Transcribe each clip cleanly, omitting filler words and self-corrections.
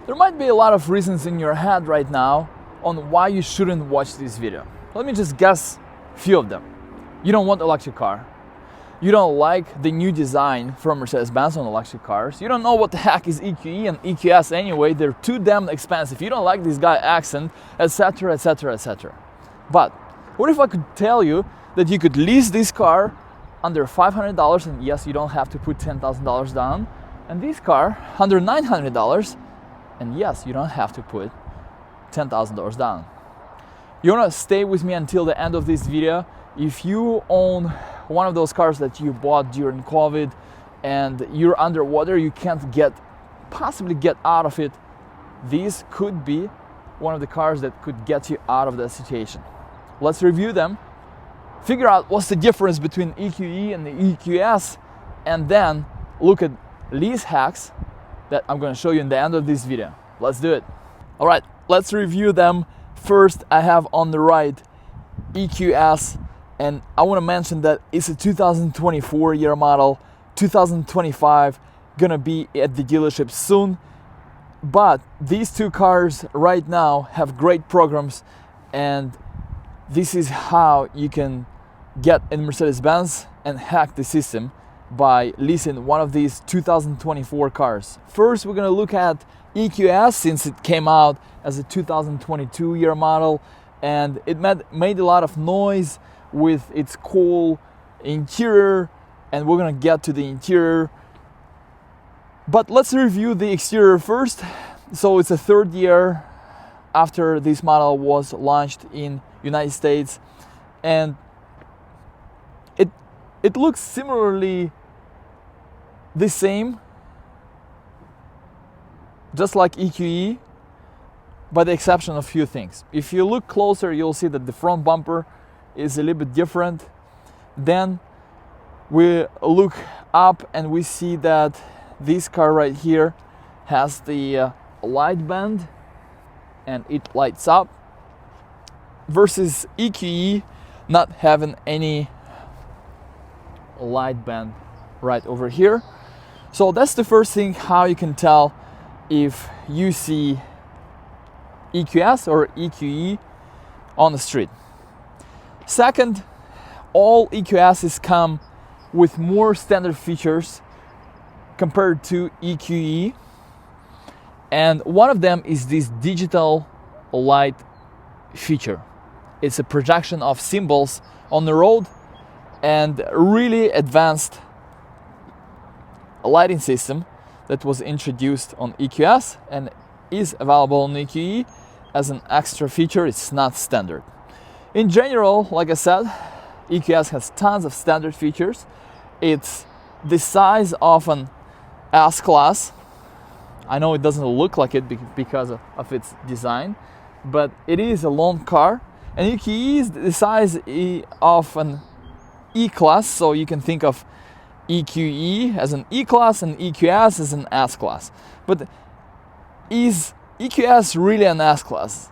There might be a lot of reasons in your head right now on why you shouldn't watch this video. Let me just guess a few of them. You don't want an electric car. You don't like the new design from Mercedes-Benz on electric cars. You don't know what the heck is EQE and EQS anyway. They're too damn expensive. You don't like this guy accent, etc, etc, etc. But what if I could tell you that you could lease this car under $500, and yes, you don't have to put $10,000 down, and this car under $900, and yes, you don't have to put $10,000 down. You wanna stay with me until the end of this video? If you own one of those cars that you bought during COVID and you're underwater, you can't possibly get out of it, these could be one of the cars that could get you out of that situation. Let's review them, figure out what's the difference between EQE and the EQS, and then look at lease hacks that I'm gonna show you in the end of this video. Let's do it. All right, let's review them. First, I have on the right EQS, and I want to mention that it's a 2024 year model, 2025 gonna be at the dealership soon. But these two cars right now have great programs, and this is how you can get in Mercedes-Benz and hack the system by leasing one of these 2024 cars. First, we're gonna look at EQS, since it came out as a 2022 year model, and it made a lot of noise with its cool interior, and we're gonna get to the interior. But let's review the exterior first. So it's a third year after this model was launched in United States, and it looks similarly the same, just like EQE, by the exception of a few things. If you look closer, you'll see that the front bumper is a little bit different. Then we look up and we see that this car right here has the light band and it lights up, versus EQE not having any light band right over here. So that's the first thing, how you can tell if you see EQS or EQE on the street. Second, all EQSs come with more standard features compared to EQE, and one of them is this digital light feature. It's a projection of symbols on the road and really advanced lighting system that was introduced on EQS and is available on EQE as an extra feature. It's not standard. In general, like I said, EQS has tons of standard features. It's the size of an S-Class. I know it doesn't look like it because of its design, but it is a long car, and EQE is the size of an E-Class, so you can think of EQE as an E-Class and EQS as an S-Class. But is EQS really an S-Class?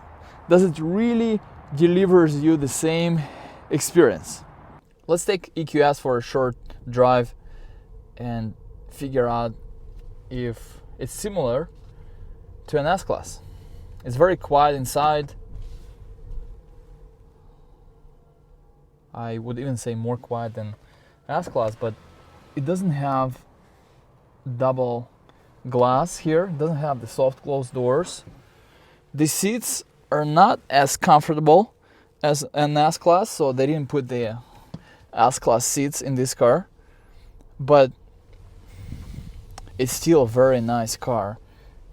Does it really delivers you the same experience? Let's take EQS for a short drive and figure out if it's similar to an S-Class. It's very quiet inside. I would even say more quiet than S-Class, but it doesn't have double glass here. It doesn't have the soft closed doors. The seats are not as comfortable as an S-Class, so they didn't put the S-Class seats in this car, but it's still a very nice car.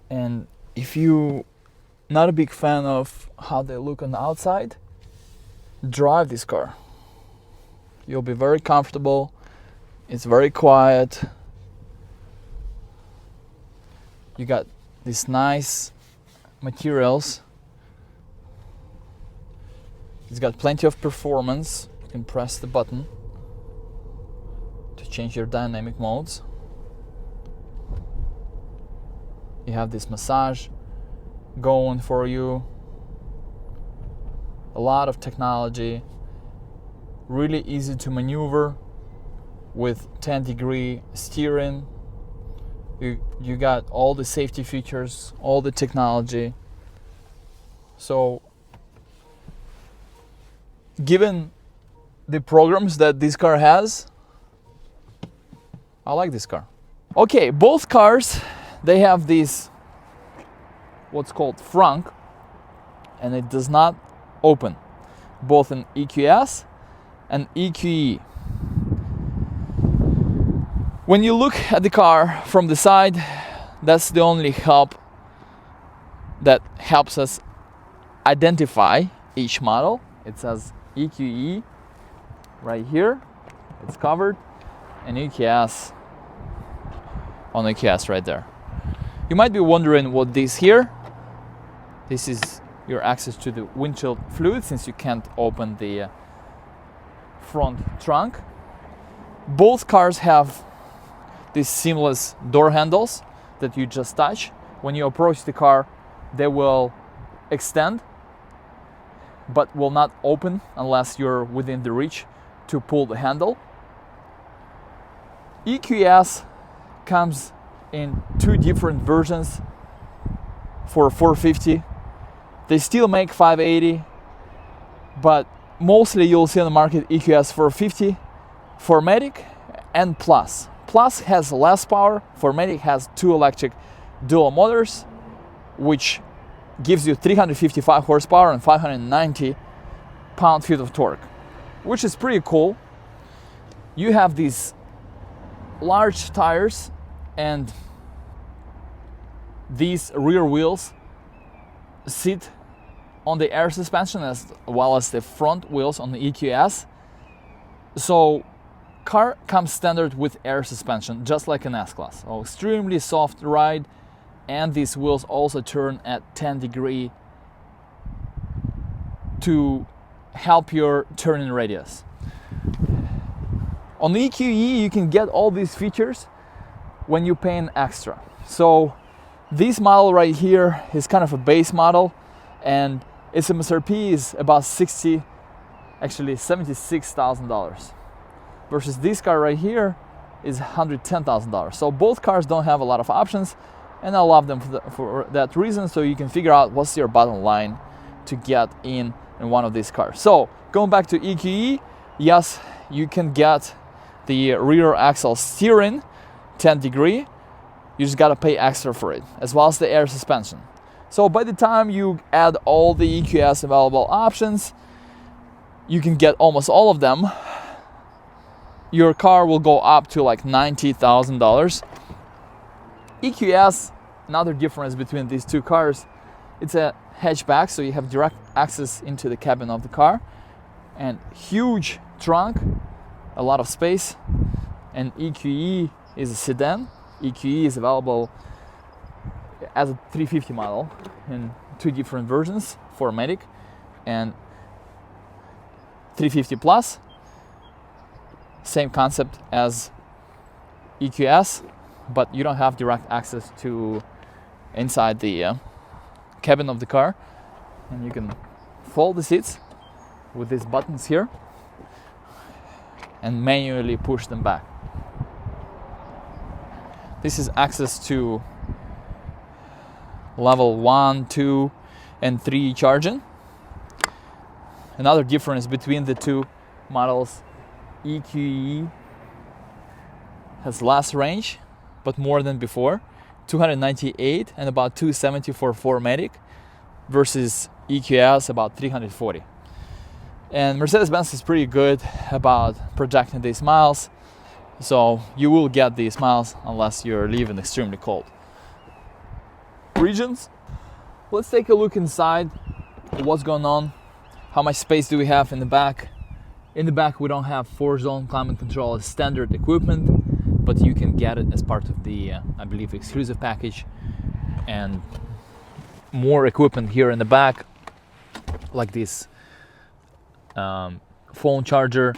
And if you not a big fan of how they look on the outside, drive this car. You'll be very comfortable. It's very quiet. You got these nice materials. It's got plenty of performance. You can press the button to change your dynamic modes. You have this massage going for you. A lot of technology. Really easy to maneuver with 10-degree steering. You got all the safety features, all the technology. So given the programs that this car has, I like this car. Okay, both cars, they have this what's called frunk, and it does not open, both in EQS and EQE. When you look at the car from the side, that's the only help that helps us identify each model. It says EQE right here, it's covered, and EQS on EQS right there. You might be wondering what this here. This is your access to the windshield fluid, since you can't open the front trunk. Both cars have these seamless door handles that you just touch. When you approach the car, they will extend, but will not open unless you're within the reach to pull the handle. EQS comes in two different versions for 450. They still make 580, but mostly you'll see on the market EQS 450, 4MATIC, and Plus. Plus has less power. 4MATIC has 2 electric dual motors, which gives you 355 horsepower and 590 pound-feet of torque, which is pretty cool. You have these large tires, and these rear wheels sit on the air suspension as well as the front wheels on the EQS. So car comes standard with air suspension, just like an S-Class. So extremely soft ride, and these wheels also turn at 10 degrees to help your turning radius. On the EQE, you can get all these features when you pay an extra. So this model right here is kind of a base model, and its MSRP is about $76,000, versus this car right here is $110,000. So both cars don't have a lot of options, and I love them for that reason. So you can figure out what's your bottom line to get in one of these cars. So going back to EQE, yes, you can get the rear axle steering 10 degree. You just gotta pay extra for it, as well as the air suspension. So by the time you add all the EQS available options, you can get almost all of them. Your car will go up to like $90,000. EQS, another difference between these two cars, it's a hatchback, so you have direct access into the cabin of the car, and huge trunk, a lot of space. And EQE is a sedan. EQE is available as a 350 model in two different versions, 4MATIC and 350 Plus. Same concept as EQS, but you don't have direct access to inside the cabin of the car. And you can fold the seats with these buttons here and manually push them back. This is access to level 1, 2, and 3 charging. Another difference between the two models, EQE has less range, but more than before, 298 and about 270 for 4MATIC, versus EQS about 340. And Mercedes-Benz is pretty good about projecting these miles, so you will get these miles unless you're leaving extremely cold. Regions. Let's take a look inside. What's going on? How much space do we have in the back? In the back, we don't have 4-zone climate control as standard equipment, but you can get it as part of the, I believe, exclusive package. And more equipment here in the back, like this phone charger,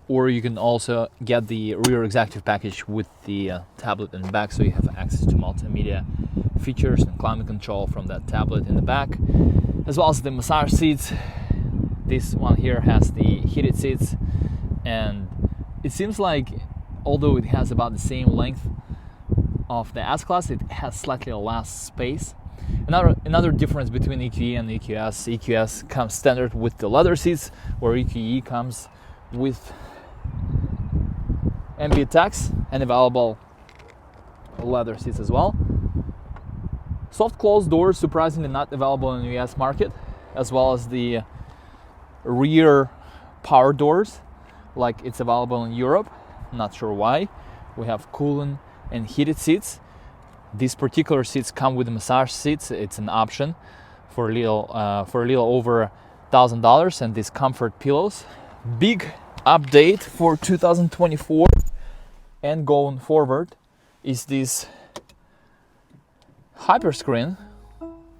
or you can also get the rear executive package with the tablet in the back, so you have access to multimedia features and climate control from that tablet in the back, as well as the massage seats. This one here has the heated seats, and it seems like, although it has about the same length, of the S-Class, it has slightly less space. Another difference between EQE and EQS, EQS comes standard with the leather seats, where EQE comes with ambient tax and available leather seats as well. Soft closed doors, surprisingly not available in the US market, as well as the rear power doors, like it's available in Europe. Not sure why. We have cooling and heated seats. These particular seats come with massage seats. It's an option for a little over $1,000, and these comfort pillows. Big update for 2024 and going forward is this hyperscreen,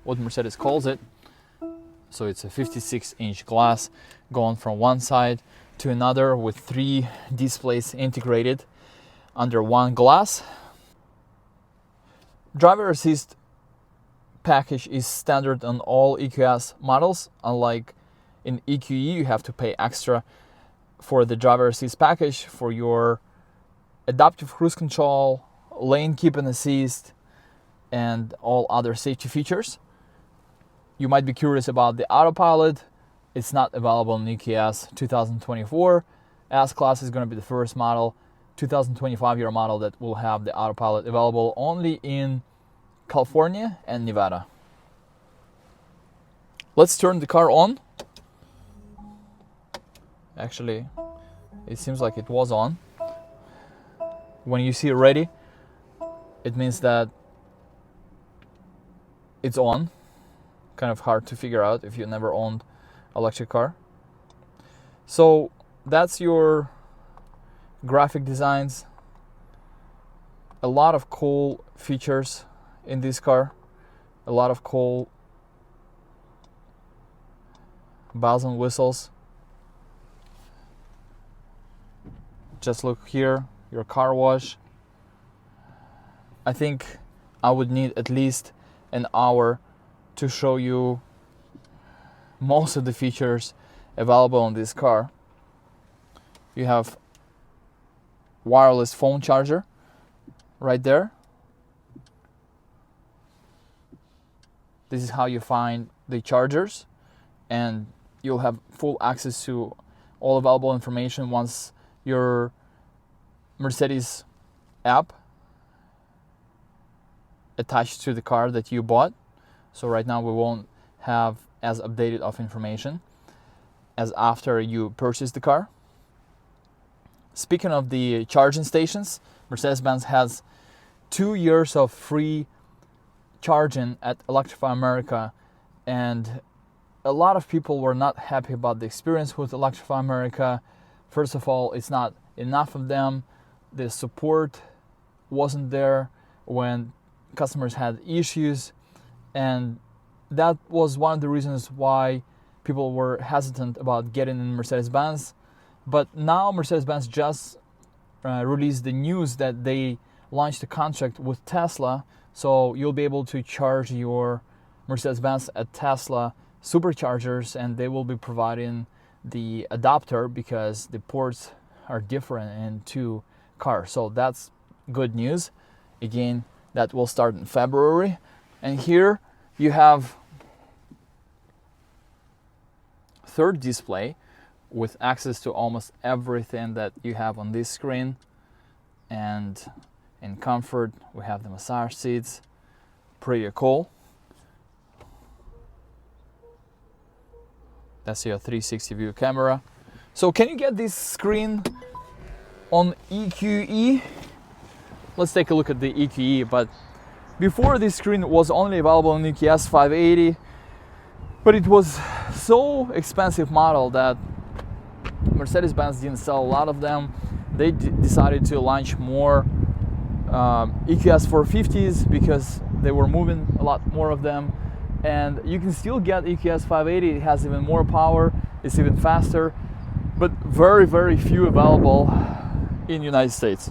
what Mercedes calls it. So it's a 56-inch glass going from one side to another with 3 displays integrated under one glass. Driver assist package is standard on all EQS models. Unlike in EQE, you have to pay extra for the driver assist package for your adaptive cruise control, lane keeping assist, and all other safety features. You might be curious about the autopilot. It's not available in EQS 2024. S-Class is going to be the first model, 2025 year model, that will have the autopilot available only in California and Nevada. Let's turn the car on. Actually, it seems like it was on. When you see ready, it means that it's on. Kind of hard to figure out if you never owned electric car. So that's your graphic designs. A lot of cool features in this car. A lot of cool bells and whistles. Just look here, your car wash. I think I would need at least an hour to show you most of the features available in this car. You have wireless phone charger right there. This is how you find the chargers, and you'll have full access to all available information once your Mercedes app attached to the car that you bought. So right now we won't have as updated of information as after you purchase the car. Speaking of the charging stations, Mercedes-Benz has 2 years of free charging at Electrify America, and a lot of people were not happy about the experience with Electrify America. First of all, it's not enough of them. The support wasn't there when customers had issues, and that was one of the reasons why people were hesitant about getting in Mercedes-Benz. But now Mercedes-Benz just released the news that they launched a contract with Tesla, so you'll be able to charge your Mercedes-Benz at Tesla superchargers, and they will be providing the adapter because the ports are different in 2 cars. So that's good news. Again, that will start in February. And here you have third display with access to almost everything that you have on this screen. And in comfort, we have the massage seats. Pretty cool. That's your 360 view camera. So can you get this screen on EQE? Let's take a look at the EQE. But before, this screen was only available in EQS 580, but it was so expensive model that Mercedes-Benz didn't sell a lot of them. They decided to launch more EQS 450s because they were moving a lot more of them. And you can still get EQS 580. It has even more power, it's even faster, but very, very few available in the United States.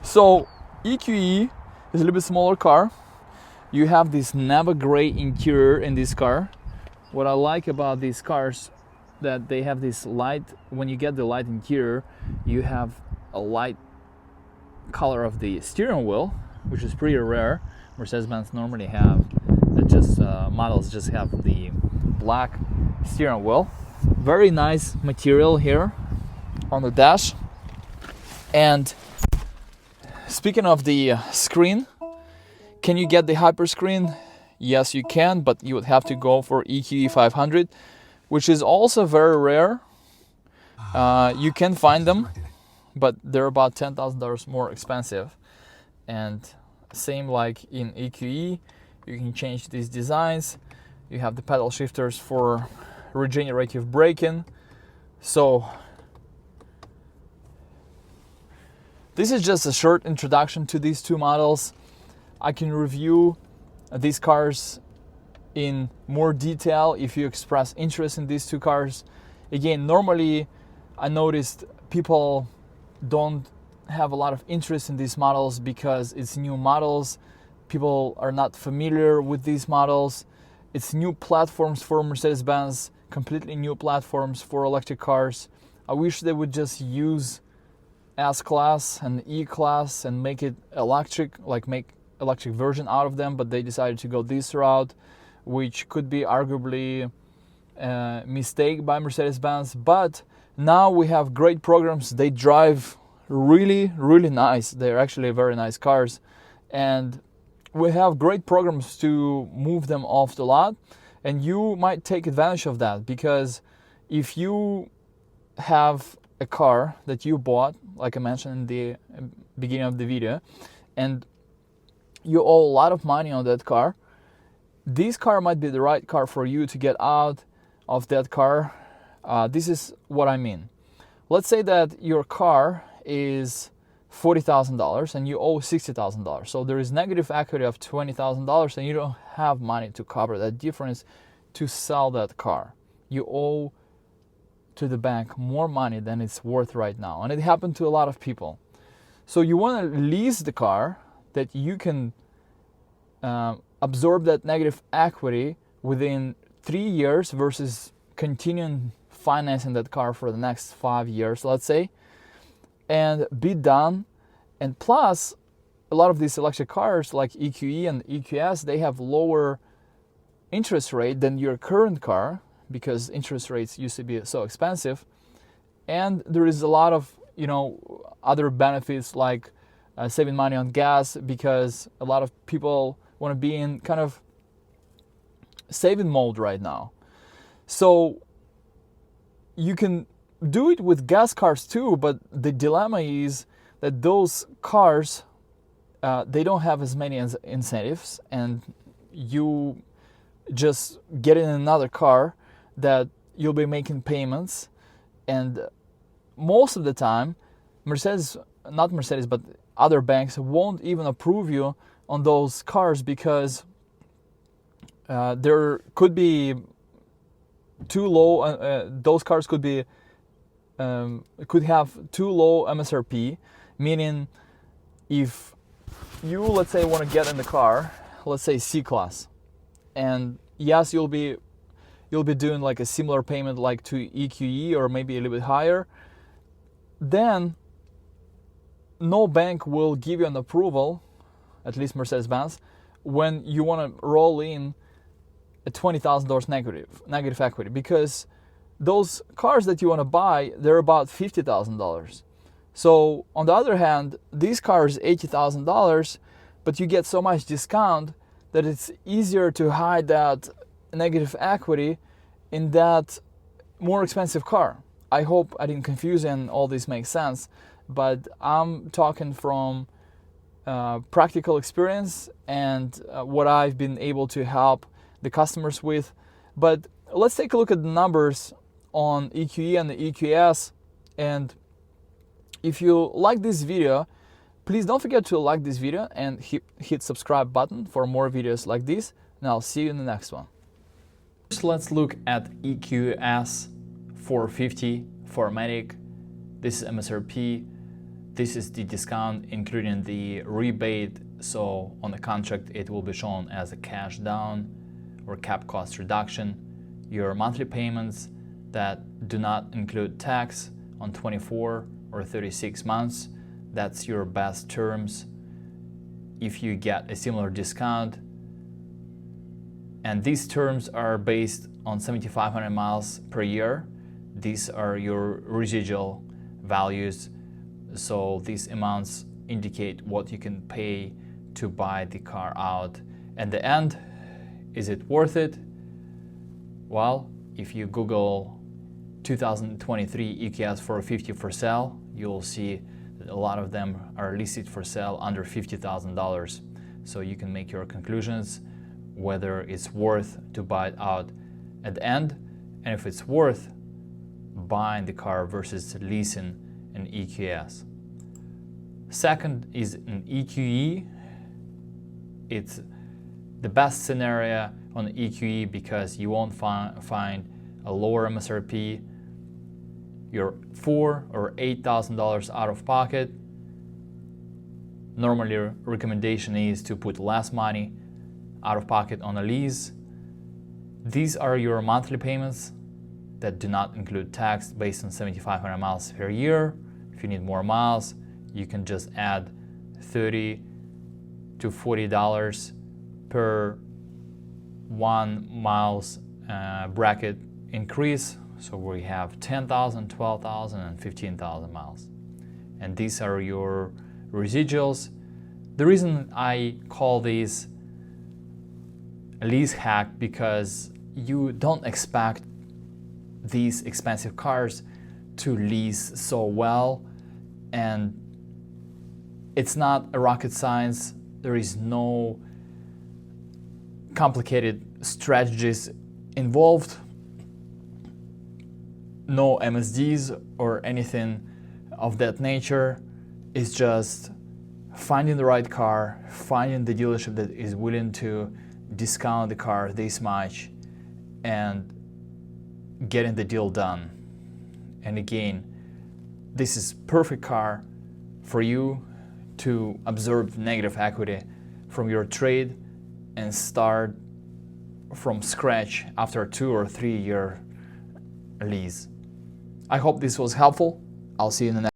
So EQE is a little bit smaller car. You have this Nava gray interior in this car. What I like about these cars, that they have this light. When you get the light interior, you have a light color of the steering wheel, which is pretty rare. Mercedes-Benz normally have models just have the black steering wheel. Very nice material here on the dash. And speaking of the screen, can you get the hyper screen? Yes, you can, but you would have to go for EQE 500, which is also very rare. You can find them, but they're about $10,000 more expensive. And same like in EQE, you can change these designs. You have the pedal shifters for regenerative braking. So this is just a short introduction to these two models. I can review these cars in more detail if you express interest in these two cars. Again, normally I noticed people don't have a lot of interest in these models because it's new models. People are not familiar with these models. It's new platforms for Mercedes-Benz, completely new platforms for electric cars. I wish they would just use S-Class and E-Class and make it electric, like make electric version out of them, but they decided to go this route, which could be arguably a mistake by Mercedes-Benz. But now we have great programs. They drive really, really nice. They're actually very nice cars. And we have great programs to move them off the lot. And you might take advantage of that, because if you have a car that you bought, like I mentioned in the beginning of the video, and you owe a lot of money on that car, this car might be the right car for you to get out of that car. This is what I mean. Let's say that your car is $40,000 and you owe $60,000. So there is negative equity of $20,000 and you don't have money to cover that difference to sell that car. You owe to the bank more money than it's worth right now. And it happened to a lot of people. So you want to lease the car that you can absorb that negative equity within 3 years versus continuing financing that car for the next 5 years, let's say, and be done. And plus, a lot of these electric cars like EQE and EQS, they have lower interest rate than your current car, because interest rates used to be so expensive. And there is a lot of, other benefits like saving money on gas, because a lot of people want to be in kind of saving mode right now. So you can do it with gas cars too, but the dilemma is that those cars, they don't have as many incentives, and you just get in another car that you'll be making payments, and most of the time not Mercedes, but other banks won't even approve you on those cars, because there could be too low, those cars could have too low MSRP, meaning if you, let's say, want to get in the car, let's say C-Class, and yes, you'll be doing like a similar payment like to EQE or maybe a little bit higher, then no bank will give you an approval, at least Mercedes-Benz, when you want to roll in a $20,000 negative equity, because those cars that you want to buy, they're about $50,000. So on the other hand, these cars $80,000, but you get so much discount that it's easier to hide that negative equity in that more expensive car. I hope I didn't confuse you and all this makes sense, but I'm talking from practical experience and what I've been able to help the customers with. But let's take a look at the numbers on EQE and the EQS. And if you like this video, please don't forget to like this video and hit subscribe button for more videos like this. And I'll see you in the next one. First, let's look at EQS 450 4MATIC. This is MSRP. This is the discount including the rebate. So on the contract, it will be shown as a cash down or cap cost reduction. Your monthly payments that do not include tax on 24 or 36 months. That's your best terms. if you get a similar discount. And these terms are based on 7,500 miles per year. These are your residual values. So these amounts indicate what you can pay to buy the car out. At the end, is it worth it? Well, if you Google 2023 EQS 450 for sale, you'll see that a lot of them are listed for sale under $50,000. So you can make your conclusions whether it's worth to buy it out at the end, and if it's worth buying the car versus leasing an EQS. Second is an EQE. It's the best scenario on EQE because you won't find a lower MSRP. You're $4,000 or $8,000 out of pocket. Normally, recommendation is to put less money out of pocket on a lease. These are your monthly payments that do not include tax based on 7,500 miles per year. If you need more miles, you can just add $30 to $40 per 1 miles bracket increase. So we have 10,000, 12,000, and 15,000 miles. And these are your residuals. The reason I call these a lease hack because you don't expect these expensive cars to lease so well, and it's not a rocket science. There is no complicated strategies involved, no MSDs or anything of that nature. It's just finding the right car, finding the dealership that is willing to discount the car this much, and getting the deal done. And again, this is perfect car for you to absorb negative equity from your trade and start from scratch after a 2 or 3 year lease. I hope this was helpful. I'll see you in the next